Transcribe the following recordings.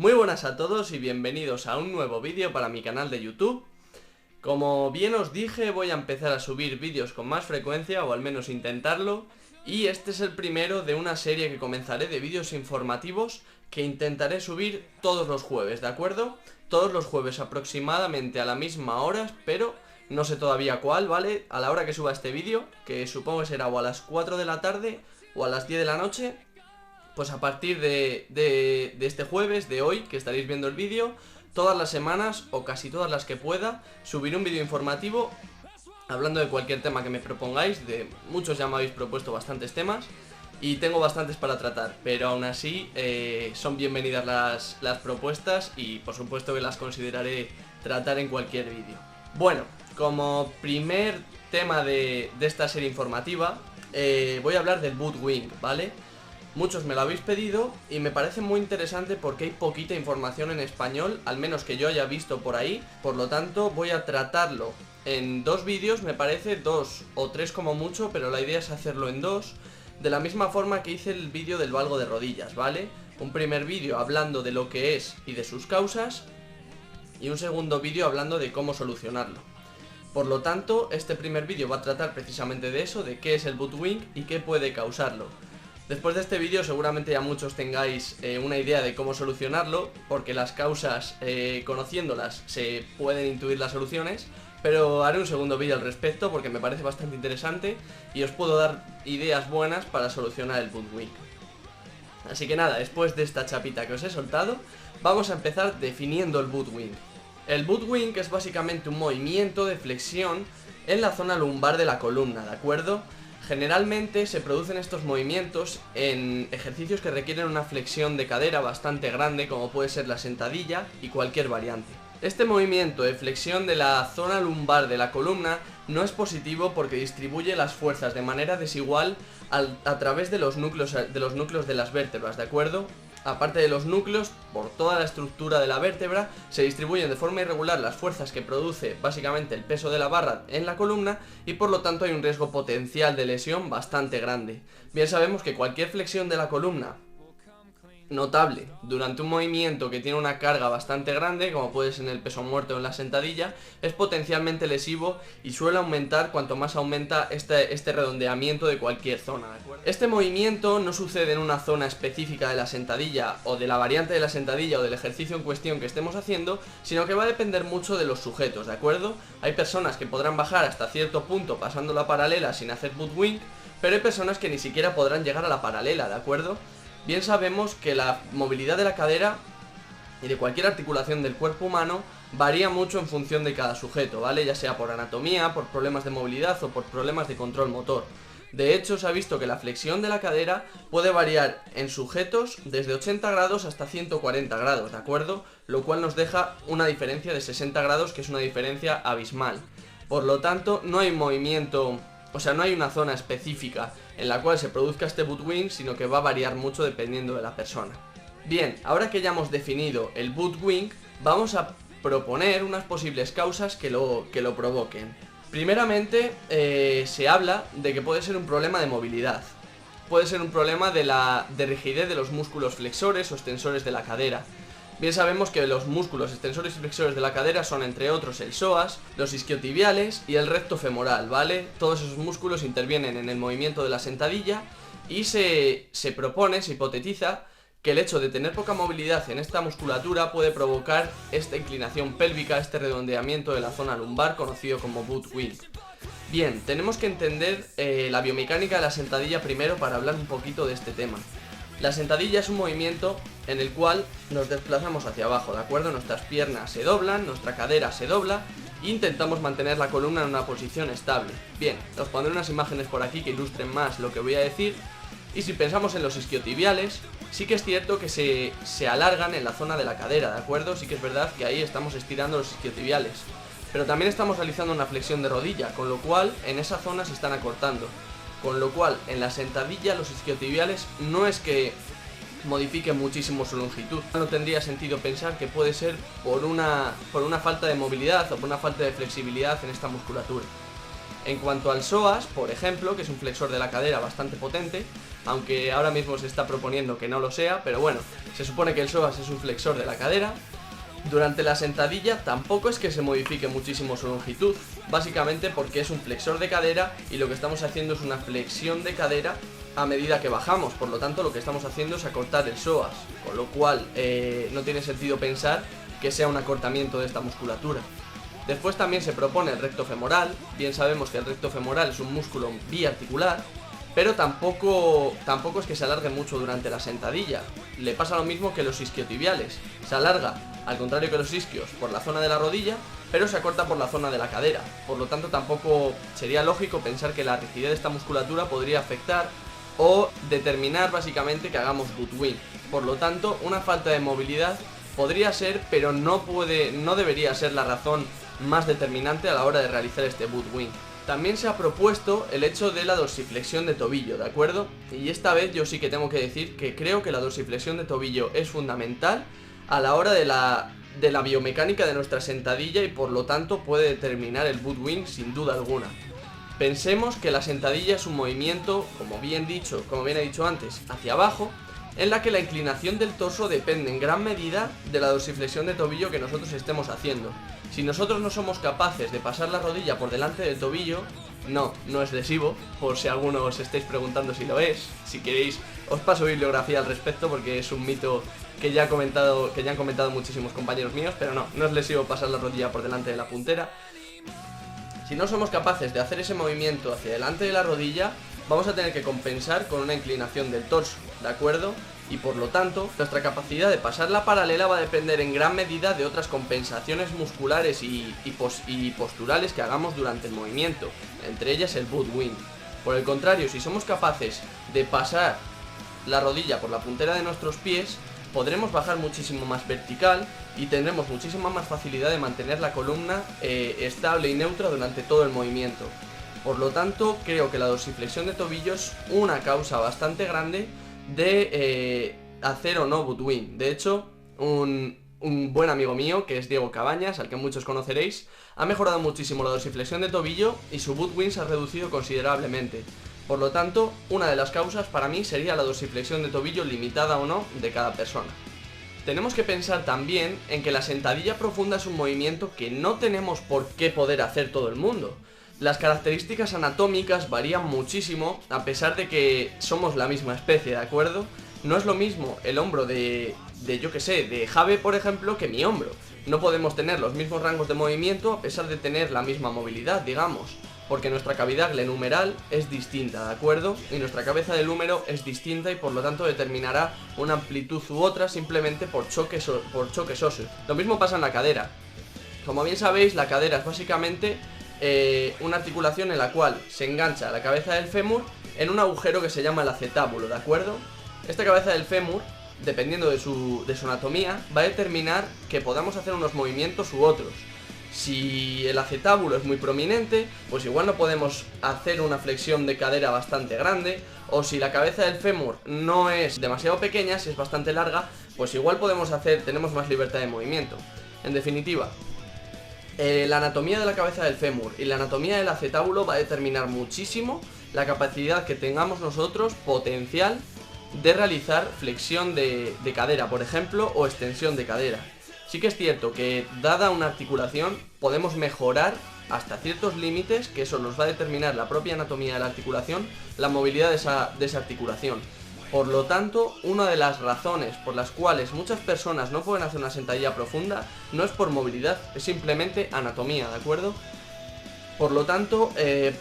Muy buenas a todos y bienvenidos a un nuevo vídeo para mi canal de YouTube. Como bien os dije, voy a empezar a subir vídeos con más frecuencia, o al menos intentarlo, y este es el primero de una serie que comenzaré de vídeos informativos que intentaré subir todos los jueves, ¿de acuerdo? Todos los jueves aproximadamente a la misma hora, pero no sé todavía cuál, ¿vale? A la hora que suba este vídeo, que supongo que será o a las 4 de la tarde o a las 10 de la noche. Pues a partir de este jueves, de hoy, que estaréis viendo el vídeo, todas las semanas, o casi todas las que pueda, subiré un vídeo informativo hablando de cualquier tema que me propongáis. Muchos ya me habéis propuesto bastantes temas y tengo bastantes para tratar, pero aún así son bienvenidas las propuestas y por supuesto que las consideraré tratar en cualquier vídeo. Bueno, como primer tema de esta serie informativa, voy a hablar del Bootwing, ¿vale? Muchos me lo habéis pedido y me parece muy interesante porque hay poquita información en español, al menos que yo haya visto por ahí. Por lo tanto voy a tratarlo en dos vídeos, me parece, 2 o 3 como mucho, pero la idea es hacerlo en 2, de la misma forma que hice el vídeo del valgo de rodillas, ¿vale? Un primer vídeo hablando de lo que es y de sus causas, y un segundo vídeo hablando de cómo solucionarlo. Por lo tanto, este primer vídeo va a tratar precisamente de eso, de qué es el Bootwing y qué puede causarlo. Después de este vídeo seguramente ya muchos tengáis una idea de cómo solucionarlo, porque las causas, conociéndolas, se pueden intuir las soluciones, pero haré un segundo vídeo al respecto porque me parece bastante interesante y os puedo dar ideas buenas para solucionar el Bootwing. Así que nada, después de esta chapita que os he soltado, vamos a empezar definiendo el Bootwing. El Bootwing es básicamente un movimiento de flexión en la zona lumbar de la columna, ¿de acuerdo? Generalmente se producen estos movimientos en ejercicios que requieren una flexión de cadera bastante grande, como puede ser la sentadilla y cualquier variante. Este movimiento de flexión de la zona lumbar de la columna no es positivo porque distribuye las fuerzas de manera desigual a través de los núcleos de las vértebras, ¿de acuerdo? Aparte de los núcleos, por toda la estructura de la vértebra, se distribuyen de forma irregular las fuerzas que produce básicamente el peso de la barra en la columna y por lo tanto hay un riesgo potencial de lesión bastante grande. Bien sabemos que cualquier flexión de la columna notable durante un movimiento que tiene una carga bastante grande, como puede ser en el peso muerto o en la sentadilla, es potencialmente lesivo y suele aumentar cuanto más aumenta este redondeamiento de cualquier zona, ¿de acuerdo? Este movimiento no sucede en una zona específica de la sentadilla o de la variante de la sentadilla o del ejercicio en cuestión que estemos haciendo, sino que va a depender mucho de los sujetos, ¿de acuerdo? Hay personas que podrán bajar hasta cierto punto pasando la paralela sin hacer Bootwing, pero hay personas que ni siquiera podrán llegar a la paralela, ¿de acuerdo? Bien sabemos que la movilidad de la cadera y de cualquier articulación del cuerpo humano varía mucho en función de cada sujeto, ¿vale? Ya sea por anatomía, por problemas de movilidad o por problemas de control motor. De hecho, se ha visto que la flexión de la cadera puede variar en sujetos desde 80 grados hasta 140 grados, ¿de acuerdo? Lo cual nos deja una diferencia de 60 grados, que es una diferencia abismal. Por lo tanto, no hay movimiento... O sea, no hay una zona específica en la cual se produzca este Bootwing, sino que va a variar mucho dependiendo de la persona. Bien, ahora que ya hemos definido el Bootwing, vamos a proponer unas posibles causas que lo provoquen. Primeramente, se habla de que puede ser un problema de movilidad. Puede ser un problema de rigidez de los músculos flexores o extensores de la cadera. Bien sabemos que los músculos extensores y flexores de la cadera son, entre otros, el psoas, los isquiotibiales y el recto femoral, ¿vale? Todos esos músculos intervienen en el movimiento de la sentadilla y se hipotetiza que el hecho de tener poca movilidad en esta musculatura puede provocar esta inclinación pélvica, este redondeamiento de la zona lumbar conocido como Bootwing. Bien, tenemos que entender la biomecánica de la sentadilla primero para hablar un poquito de este tema. La sentadilla es un movimiento en el cual nos desplazamos hacia abajo, ¿de acuerdo? Nuestras piernas se doblan, nuestra cadera se dobla e intentamos mantener la columna en una posición estable. Bien, os pondré unas imágenes por aquí que ilustren más lo que voy a decir. Y si pensamos en los isquiotibiales, sí que es cierto que se alargan en la zona de la cadera, ¿de acuerdo? Sí que es verdad que ahí estamos estirando los isquiotibiales. Pero también estamos realizando una flexión de rodilla, con lo cual en esa zona se están acortando. Con lo cual, en la sentadilla, los isquiotibiales no es que modifiquen muchísimo su longitud. No tendría sentido pensar que puede ser por una falta de movilidad o por una falta de flexibilidad en esta musculatura. En cuanto al psoas, por ejemplo, que es un flexor de la cadera bastante potente, aunque ahora mismo se está proponiendo que no lo sea, pero bueno, se supone que el psoas es un flexor de la cadera. Durante la sentadilla tampoco es que se modifique muchísimo su longitud, básicamente porque es un flexor de cadera y lo que estamos haciendo es una flexión de cadera a medida que bajamos, por lo tanto lo que estamos haciendo es acortar el psoas, con lo cual no tiene sentido pensar que sea un acortamiento de esta musculatura. Después también se propone el recto femoral. Bien sabemos que el recto femoral es un músculo biarticular, pero tampoco es que se alargue mucho durante la sentadilla. Le pasa lo mismo que los isquiotibiales, se alarga, al contrario que los isquios, por la zona de la rodilla, pero se acorta por la zona de la cadera. Por lo tanto tampoco sería lógico pensar que la rigidez de esta musculatura podría afectar o determinar básicamente que hagamos butt wing. Por lo tanto, una falta de movilidad podría ser, pero no debería ser la razón más determinante a la hora de realizar este butt wing. También se ha propuesto el hecho de la dorsiflexión de tobillo, ¿de acuerdo? Y esta vez yo sí que tengo que decir que creo que la dorsiflexión de tobillo es fundamental a la hora de la biomecánica de nuestra sentadilla y por lo tanto puede determinar el butt wing sin duda alguna. Pensemos que la sentadilla es un movimiento, como bien he dicho antes, hacia abajo, en la que la inclinación del torso depende en gran medida de la dorsiflexión de tobillo que nosotros estemos haciendo. Si nosotros no somos capaces de pasar la rodilla por delante del tobillo, no es lesivo, por si algunos os estáis preguntando si lo es. Si queréis, os paso bibliografía al respecto porque es un mito que ya han comentado muchísimos compañeros míos, pero no es lesivo pasar la rodilla por delante de la puntera. Si no somos capaces de hacer ese movimiento hacia delante de la rodilla, vamos a tener que compensar con una inclinación del torso, ¿de acuerdo? Y por lo tanto, nuestra capacidad de pasar la paralela va a depender en gran medida de otras compensaciones musculares y posturales que hagamos durante el movimiento, entre ellas el butt wing. Por el contrario, si somos capaces de pasar la rodilla por la puntera de nuestros pies, podremos bajar muchísimo más vertical y tendremos muchísima más facilidad de mantener la columna estable y neutra durante todo el movimiento. Por lo tanto, creo que la dorsiflexión de tobillo es una causa bastante grande de hacer o no butt wing. De hecho, un buen amigo mío, que es Diego Cabañas, al que muchos conoceréis, ha mejorado muchísimo la dorsiflexión de tobillo y su butt wing se ha reducido considerablemente. Por lo tanto, una de las causas para mí sería la dorsiflexión de tobillo limitada o no de cada persona. Tenemos que pensar también en que la sentadilla profunda es un movimiento que no tenemos por qué poder hacer todo el mundo. Las características anatómicas varían muchísimo a pesar de que somos la misma especie, ¿de acuerdo? No es lo mismo el hombro de Jave, por ejemplo, que mi hombro. No podemos tener los mismos rangos de movimiento a pesar de tener la misma movilidad, digamos, porque nuestra cavidad glenohumeral es distinta, ¿de acuerdo? Y nuestra cabeza del húmero es distinta y por lo tanto determinará una amplitud u otra simplemente por choques óseos. Lo mismo pasa en la cadera. Como bien sabéis, la cadera es básicamente una articulación en la cual se engancha la cabeza del fémur en un agujero que se llama el acetábulo, ¿de acuerdo? Esta cabeza del fémur, dependiendo de su anatomía, va a determinar que podamos hacer unos movimientos u otros. Si el acetábulo es muy prominente, pues igual no podemos hacer una flexión de cadera bastante grande, o si la cabeza del fémur no es demasiado pequeña, si es bastante larga, pues igual tenemos más libertad de movimiento. En definitiva, la anatomía de la cabeza del fémur y la anatomía del acetábulo va a determinar muchísimo la capacidad que tengamos nosotros potencial de realizar flexión de cadera, por ejemplo, o extensión de cadera. Sí que es cierto que, dada una articulación, podemos mejorar hasta ciertos límites, que eso nos va a determinar la propia anatomía de la articulación, la movilidad de esa articulación. Por lo tanto, una de las razones por las cuales muchas personas no pueden hacer una sentadilla profunda no es por movilidad, es simplemente anatomía, ¿de acuerdo? Por lo tanto,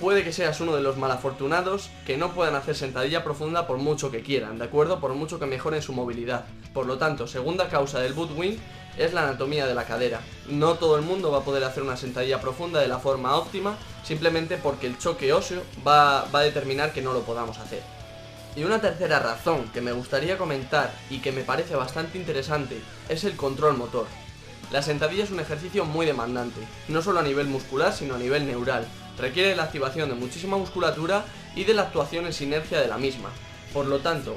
puede que seas uno de los malafortunados que no puedan hacer sentadilla profunda por mucho que quieran, ¿de acuerdo? Por mucho que mejoren su movilidad. Por lo tanto, segunda causa del butt wing es la anatomía de la cadera. No todo el mundo va a poder hacer una sentadilla profunda de la forma óptima, simplemente porque el choque óseo va a determinar que no lo podamos hacer. Y una tercera razón que me gustaría comentar y que me parece bastante interesante es el control motor. La sentadilla es un ejercicio muy demandante, no solo a nivel muscular sino a nivel neural. Requiere la activación de muchísima musculatura y de la actuación en sinergia de la misma. Por lo tanto,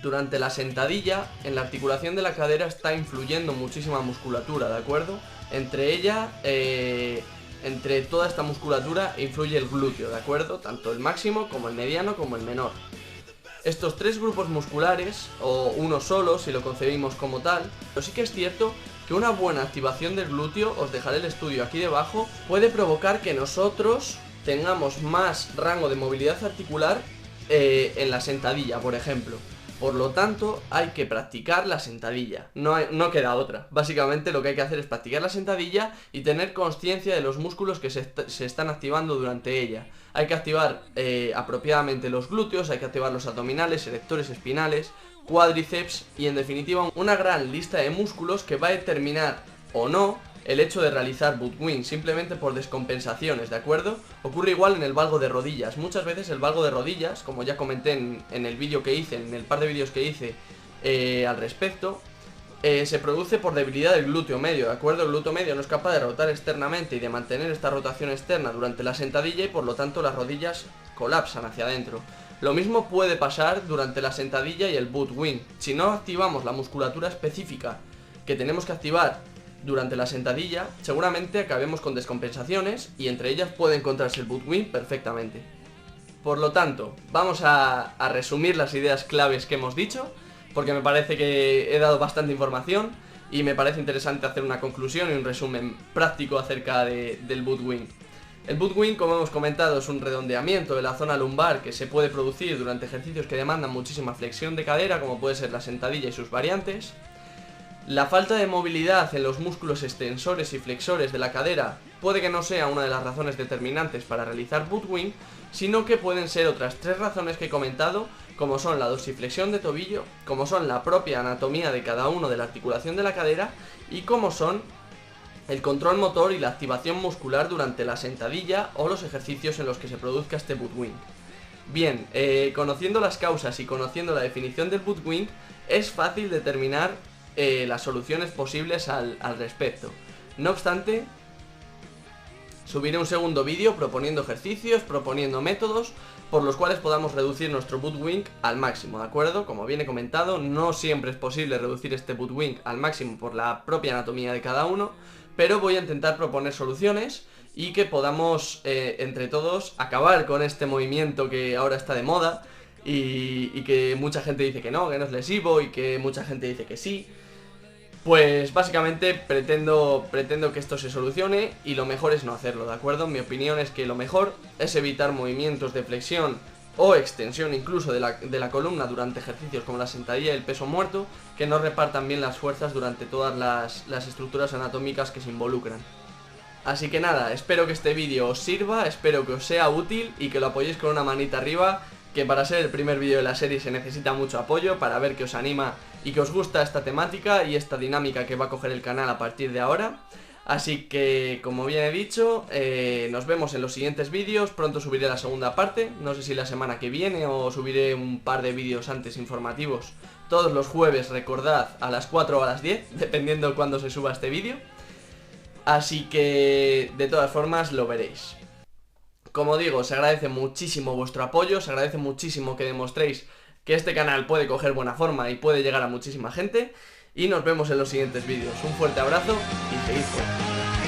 durante la sentadilla, en la articulación de la cadera está influyendo muchísima musculatura, ¿de acuerdo? Entre ella, entre toda esta musculatura influye el glúteo, ¿de acuerdo? Tanto el máximo como el mediano como el menor. Estos tres grupos musculares, o uno solo si lo concebimos como tal, pero sí que es cierto que una buena activación del glúteo, os dejaré el estudio aquí debajo, puede provocar que nosotros tengamos más rango de movilidad articular en la sentadilla, por ejemplo. Por lo tanto, hay que practicar la sentadilla, no queda otra. Básicamente lo que hay que hacer es practicar la sentadilla y tener conciencia de los músculos que se están activando durante ella. Hay que activar apropiadamente los glúteos, hay que activar los abdominales, erectores espinales, cuádriceps y en definitiva una gran lista de músculos que va a determinar o no el hecho de realizar butt-wing, simplemente por descompensaciones, ¿de acuerdo? Ocurre igual en el valgo de rodillas. Muchas veces el valgo de rodillas, como ya comenté en el vídeo que hice, en el par de vídeos que hice al respecto, se produce por debilidad del glúteo medio, ¿de acuerdo? El glúteo medio no es capaz de rotar externamente y de mantener esta rotación externa durante la sentadilla y por lo tanto las rodillas colapsan hacia adentro. Lo mismo puede pasar durante la sentadilla y el butt-wing. Si no activamos la musculatura específica que tenemos que activar durante la sentadilla, seguramente acabemos con descompensaciones y entre ellas puede encontrarse el butt-wing perfectamente. Por lo tanto, vamos a resumir las ideas claves que hemos dicho, porque me parece que he dado bastante información y me parece interesante hacer una conclusión y un resumen práctico acerca del butt-wing. El butt-wing, como hemos comentado, es un redondeamiento de la zona lumbar que se puede producir durante ejercicios que demandan muchísima flexión de cadera, como puede ser la sentadilla y sus variantes. La falta de movilidad en los músculos extensores y flexores de la cadera puede que no sea una de las razones determinantes para realizar butt-wing, sino que pueden ser otras tres razones que he comentado, como son la dorsiflexión de tobillo, como son la propia anatomía de cada uno de la articulación de la cadera y como son el control motor y la activación muscular durante la sentadilla o los ejercicios en los que se produzca este butt-wing. Bien, conociendo las causas y conociendo la definición del butt-wing, es fácil determinar las soluciones posibles al respecto. No obstante, subiré un segundo vídeo proponiendo ejercicios, proponiendo métodos por los cuales podamos reducir nuestro butt-wing al máximo, ¿de acuerdo? Como bien he comentado, no siempre es posible reducir este butt-wing al máximo por la propia anatomía de cada uno, pero voy a intentar proponer soluciones y que podamos entre todos acabar con este movimiento que ahora está de moda y que mucha gente dice que no es lesivo y que mucha gente dice que sí. Pues básicamente pretendo que esto se solucione y lo mejor es no hacerlo, ¿de acuerdo? Mi opinión es que lo mejor es evitar movimientos de flexión o extensión incluso de la columna durante ejercicios como la sentadilla y el peso muerto, que no repartan bien las fuerzas durante todas las estructuras anatómicas que se involucran. Así que nada, espero que este vídeo os sirva, espero que os sea útil y que lo apoyéis con una manita arriba, que para ser el primer vídeo de la serie se necesita mucho apoyo para ver que os anima y que os gusta esta temática y esta dinámica que va a coger el canal a partir de ahora. Así que, como bien he dicho, nos vemos en los siguientes vídeos. Pronto subiré la segunda parte, no sé si la semana que viene o subiré un par de vídeos antes informativos todos los jueves, recordad, a las 4 o a las 10, dependiendo cuándo se suba este vídeo. Así que, de todas formas, lo veréis. Como digo, se agradece muchísimo vuestro apoyo, se agradece muchísimo que demostréis que este canal puede coger buena forma y puede llegar a muchísima gente. Y nos vemos en los siguientes vídeos. Un fuerte abrazo y seguid fuerte.